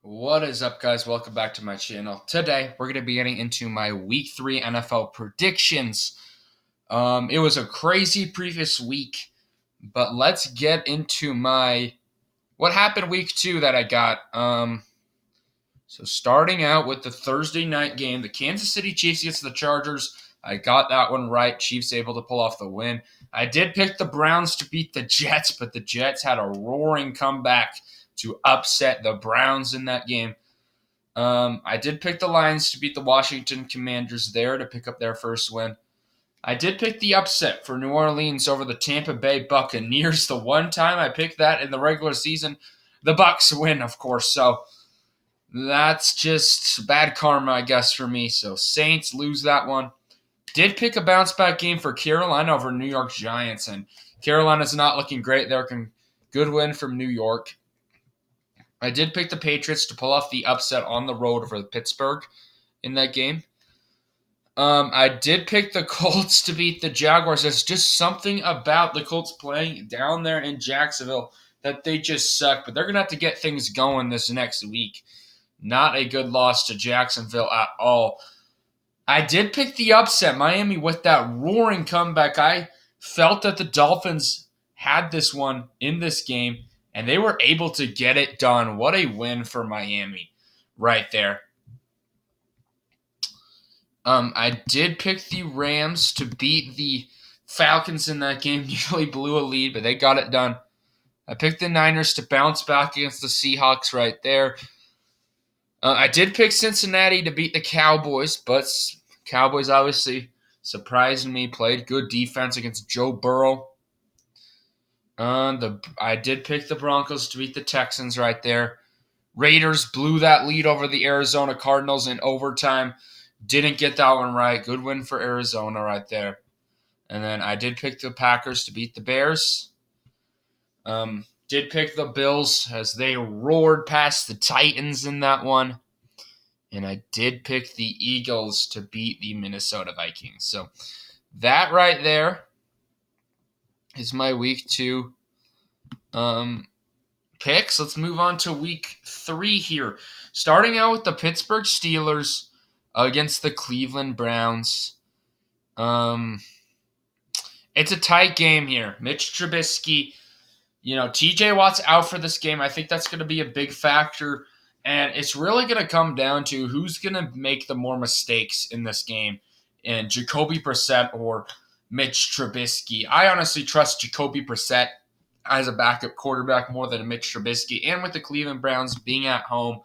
What is up, guys? Welcome back to my channel. Today, we're going to be getting into my Week 3 NFL predictions. It was a crazy previous week, but let's get into what happened Week 2 that I got. So starting out with the Thursday night game, the Kansas City Chiefs against the Chargers. I got that one right. Chiefs able to pull off the win. I did pick the Browns to beat the Jets, but the Jets had a roaring comeback to upset the Browns in that game. I did pick the Lions to beat the Washington Commanders there to pick up their first win. I did pick the upset for New Orleans over the Tampa Bay Buccaneers. The one time I picked that in the regular season, the Bucs win, of course. So that's just bad karma, I guess, for me. So Saints lose that one. Did pick a bounce back game for Carolina over New York Giants, and Carolina's not looking great there. Good win from New York. I did pick the Patriots to pull off the upset on the road over Pittsburgh in that game. I did pick the Colts to beat the Jaguars. There's just something about the Colts playing down there in Jacksonville that they just suck, but they're going to have to get things going this next week. Not a good loss to Jacksonville at all. I did pick the upset, Miami, with that roaring comeback. I felt that the Dolphins had this one in this game, and they were able to get it done. What a win for Miami right there. I did pick the Rams to beat the Falcons in that game. Nearly blew a lead, but they got it done. I picked the Niners to bounce back against the Seahawks right there. I did pick Cincinnati to beat the Cowboys, but Cowboys obviously surprised me, played good defense against Joe Burrow. I did pick the Broncos to beat the Texans right there. Raiders blew that lead over the Arizona Cardinals in overtime. Didn't get that one right. Good win for Arizona right there. And then I did pick the Packers to beat the Bears. Did pick the Bills as they roared past the Titans in that one. And I did pick the Eagles to beat the Minnesota Vikings. So that right there is my Week 2 picks. Let's move on to Week 3 here. Starting out with the Pittsburgh Steelers against the Cleveland Browns. It's a tight game here. Mitch Trubisky, TJ Watt's out for this game. I think that's going to be a big factor. And it's really going to come down to who's going to make the more mistakes in this game, and Jacoby Brissett or Mitch Trubisky. I honestly trust Jacoby Brissett as a backup quarterback more than Mitch Trubisky. And with the Cleveland Browns being at home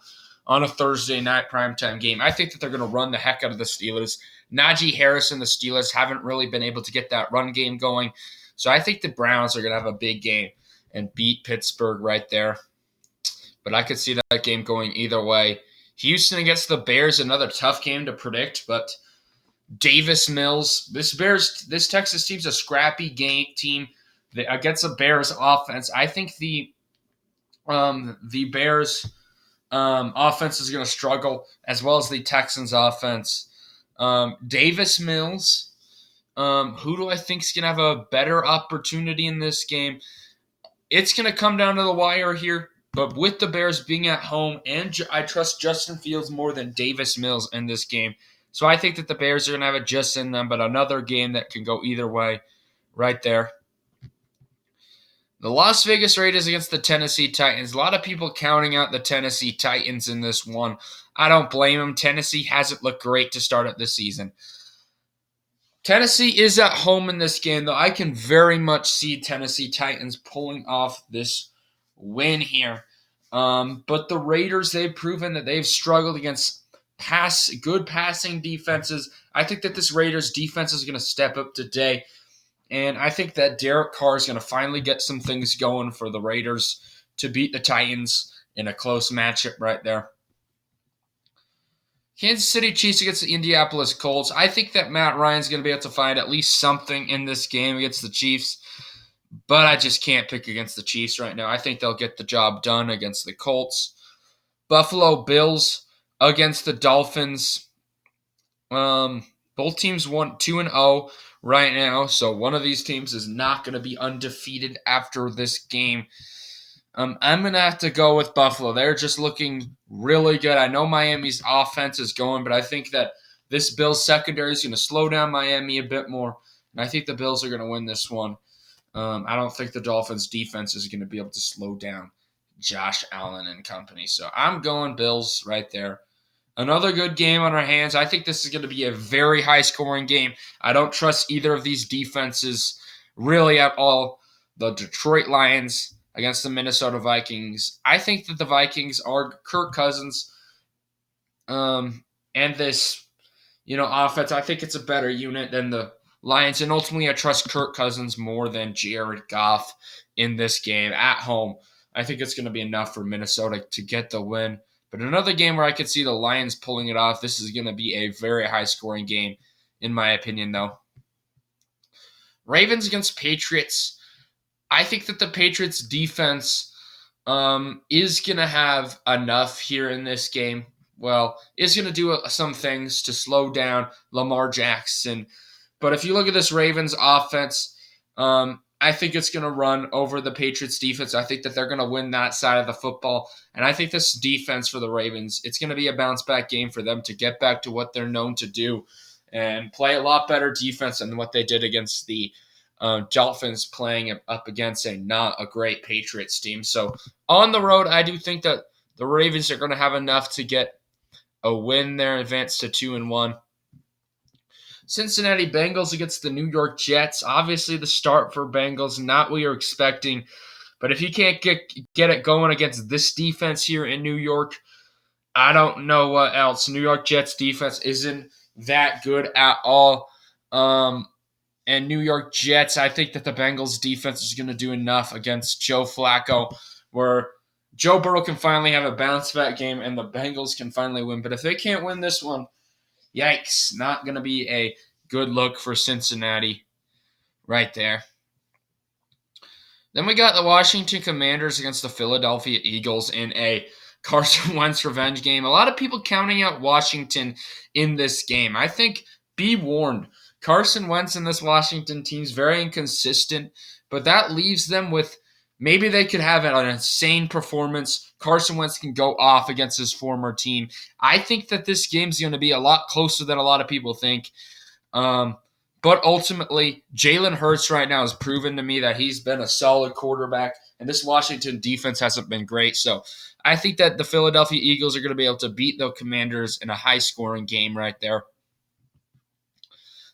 on a Thursday night primetime game, I think that they're going to run the heck out of the Steelers. Najee Harris and the Steelers haven't really been able to get that run game going. So I think the Browns are going to have a big game and beat Pittsburgh right there. But I could see that game going either way. Houston against the Bears, another tough game to predict, but Davis Mills, this Texas team's a scrappy team against the Bears offense. I think the Bears offense is going to struggle, as well as the Texans offense. Davis Mills, who do I think is going to have a better opportunity in this game? It's going to come down to the wire here. But with the Bears being at home, and I trust Justin Fields more than Davis Mills in this game. So I think that the Bears are going to have it just in them, but another game that can go either way right there. The Las Vegas Raiders against the Tennessee Titans. A lot of people counting out the Tennessee Titans in this one. I don't blame them. Tennessee hasn't looked great to start up this season. Tennessee is at home in this game, though. I can very much see Tennessee Titans pulling off this win here. But the Raiders, they've proven that they've struggled against good passing defenses. I think that this Raiders defense is going to step up today. And I think that Derek Carr is going to finally get some things going for the Raiders to beat the Titans in a close matchup right there. Kansas City Chiefs against the Indianapolis Colts. I think that Matt Ryan's going to be able to find at least something in this game against the Chiefs. But I just can't pick against the Chiefs right now. I think they'll get the job done against the Colts. Buffalo Bills against the Dolphins. Both teams won 2-0 right now, so one of these teams is not going to be undefeated after this game. I'm going to have to go with Buffalo. They're just looking really good. I know Miami's offense is going, but I think that this Bills secondary is going to slow down Miami a bit more, and I think the Bills are going to win this one. I don't think the Dolphins' defense is going to be able to slow down Josh Allen and company. So I'm going Bills right there. Another good game on our hands. I think this is going to be a very high-scoring game. I don't trust either of these defenses really at all. The Detroit Lions against the Minnesota Vikings. I think that the Vikings are Kirk Cousins and this, offense. I think it's a better unit than the Lions, and ultimately I trust Kirk Cousins more than Jared Goff in this game at home. I think it's going to be enough for Minnesota to get the win. But another game where I could see the Lions pulling it off. This is going to be a very high-scoring game, in my opinion, though. Ravens against Patriots. I think that the Patriots defense is going to have enough here in this game. Well, is going to do some things to slow down Lamar Jackson. But if you look at this Ravens offense, I think it's going to run over the Patriots defense. I think that they're going to win that side of the football. And I think this defense for the Ravens, it's going to be a bounce back game for them to get back to what they're known to do and play a lot better defense than what they did against the Dolphins, playing up against not a great Patriots team. So on the road, I do think that the Ravens are going to have enough to get a win there, advance to 2-1. Cincinnati Bengals against the New York Jets. Obviously, the start for Bengals, not what you're expecting. But if you can't get it going against this defense here in New York, I don't know what else. New York Jets defense isn't that good at all. And New York Jets, I think that the Bengals defense is going to do enough against Joe Flacco where Joe Burrow can finally have a bounce back game and the Bengals can finally win. But if they can't win this one, yikes, not going to be a good look for Cincinnati right there. Then we got the Washington Commanders against the Philadelphia Eagles in a Carson Wentz revenge game. A lot of people counting out Washington in this game. I think be warned. Carson Wentz and this Washington team is very inconsistent, but that leaves them with maybe they could have an insane performance. Carson Wentz can go off against his former team. I think that this game's going to be a lot closer than a lot of people think. But ultimately, Jalen Hurts right now has proven to me that he's been a solid quarterback, and this Washington defense hasn't been great. So I think that the Philadelphia Eagles are going to be able to beat the Commanders in a high-scoring game right there.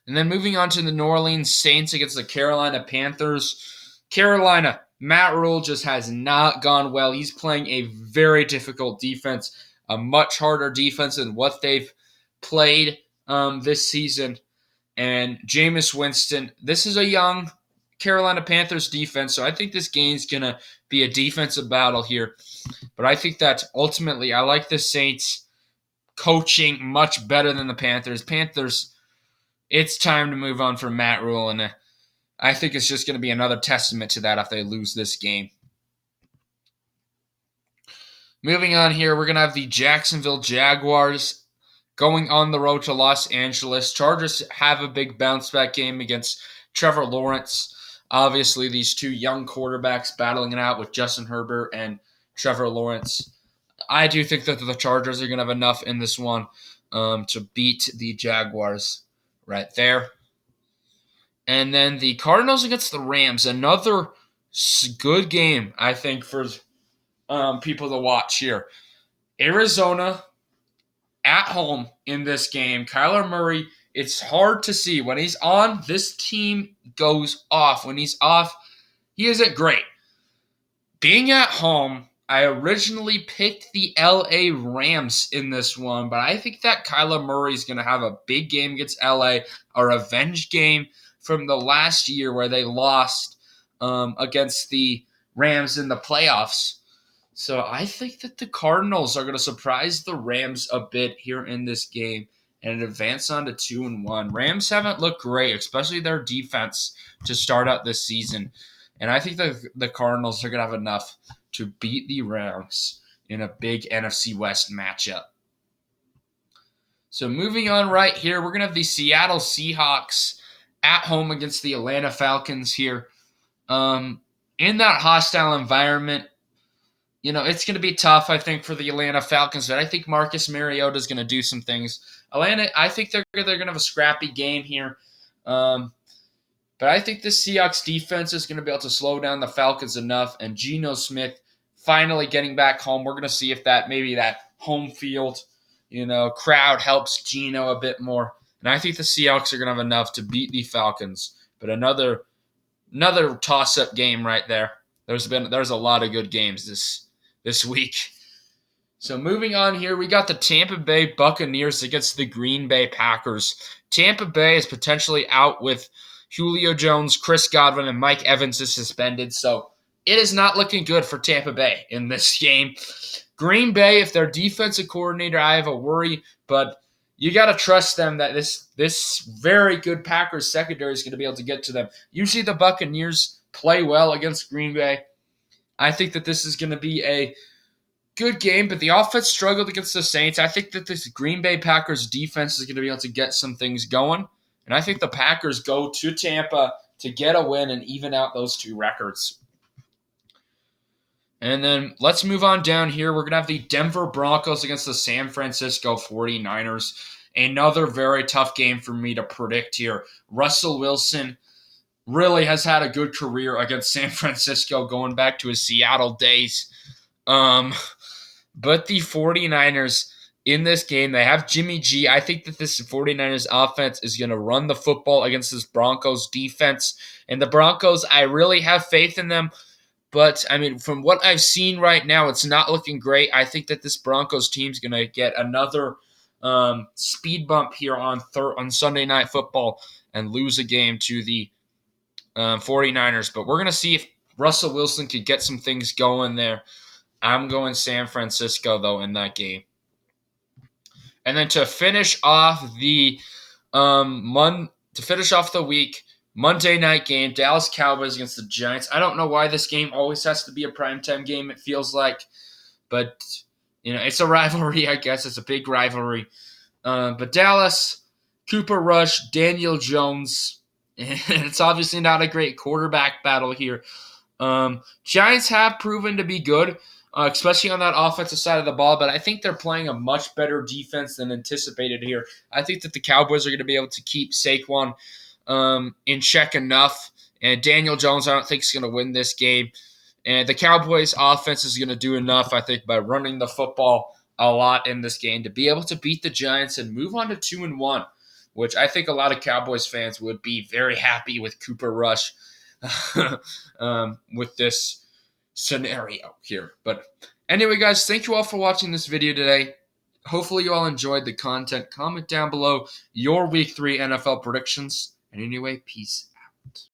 And then moving on to the New Orleans Saints against the Carolina Panthers. Carolina, Matt Rule just has not gone well. He's playing a very difficult defense, a much harder defense than what they've played this season. And Jameis Winston, this is a young Carolina Panthers defense, so I think this game's going to be a defensive battle here. But I think that ultimately I like the Saints coaching much better than the Panthers. Panthers, it's time to move on from Matt Rule, and I think it's just going to be another testament to that if they lose this game. Moving on here, we're going to have the Jacksonville Jaguars going on the road to Los Angeles. Chargers have a big bounce-back game against Trevor Lawrence. Obviously, these two young quarterbacks battling it out with Justin Herbert and Trevor Lawrence. I do think that the Chargers are going to have enough in this one to beat the Jaguars right there. And then the Cardinals against the Rams. Another good game, I think, for people to watch here. Arizona at home in this game. Kyler Murray, it's hard to see. When he's on, this team goes off. When he's off, he isn't great. Being at home, I originally picked the LA Rams in this one, but I think that Kyler Murray is going to have a big game against LA, a revenge game from the last year where they lost against the Rams in the playoffs. So I think that the Cardinals are going to surprise the Rams a bit here in this game and advance on to 2-1. Rams haven't looked great, especially their defense, to start out this season. And I think that the Cardinals are going to have enough to beat the Rams in a big NFC West matchup. So moving on right here, we're going to have the Seattle Seahawks at home against the Atlanta Falcons here. In that hostile environment, it's going to be tough, I think, for the Atlanta Falcons, but I think Marcus Mariota is going to do some things. Atlanta, I think they're going to have a scrappy game here. But I think the Seahawks defense is going to be able to slow down the Falcons enough, and Geno Smith finally getting back home. We're going to see if that home field, crowd helps Geno a bit more. And I think the Seahawks are going to have enough to beat the Falcons. But another toss-up game right there. There's a lot of good games this week. So moving on here, we got the Tampa Bay Buccaneers against the Green Bay Packers. Tampa Bay is potentially out with Julio Jones, Chris Godwin, and Mike Evans is suspended. So it is not looking good for Tampa Bay in this game. Green Bay, if their defensive coordinator, I have a worry, but you got to trust them that this very good Packers secondary is going to be able to get to them. Usually the Buccaneers play well against Green Bay. I think that this is going to be a good game, but the offense struggled against the Saints. I think that this Green Bay Packers defense is going to be able to get some things going. And I think the Packers go to Tampa to get a win and even out those two records. And then let's move on down here. We're going to have the Denver Broncos against the San Francisco 49ers. Another very tough game for me to predict here. Russell Wilson really has had a good career against San Francisco going back to his Seattle days. But the 49ers in this game, they have Jimmy G. I think that this 49ers offense is going to run the football against this Broncos defense. And the Broncos, I really have faith in them. But, from what I've seen right now, it's not looking great. I think that this Broncos team is going to get another speed bump here on Sunday Night Football and lose a game to the 49ers. But we're going to see if Russell Wilson could get some things going there. I'm going San Francisco, though, in that game. And then to finish off the week, Monday night game, Dallas Cowboys against the Giants. I don't know why this game always has to be a primetime game, it feels like. But, it's a rivalry, I guess. It's a big rivalry. But Dallas, Cooper Rush, Daniel Jones. And it's obviously not a great quarterback battle here. Giants have proven to be good, especially on that offensive side of the ball, but I think they're playing a much better defense than anticipated here. I think that the Cowboys are going to be able to keep Saquon in check enough, and Daniel Jones I don't think is going to win this game. And the Cowboys offense is going to do enough, I think, by running the football a lot in this game to be able to beat the Giants and move on to 2-1, which I think a lot of Cowboys fans would be very happy with Cooper Rush with this scenario here. But anyway, guys, thank you all for watching this video today. Hopefully you all enjoyed the content. Comment down below your Week 3 NFL predictions. And anyway, peace out.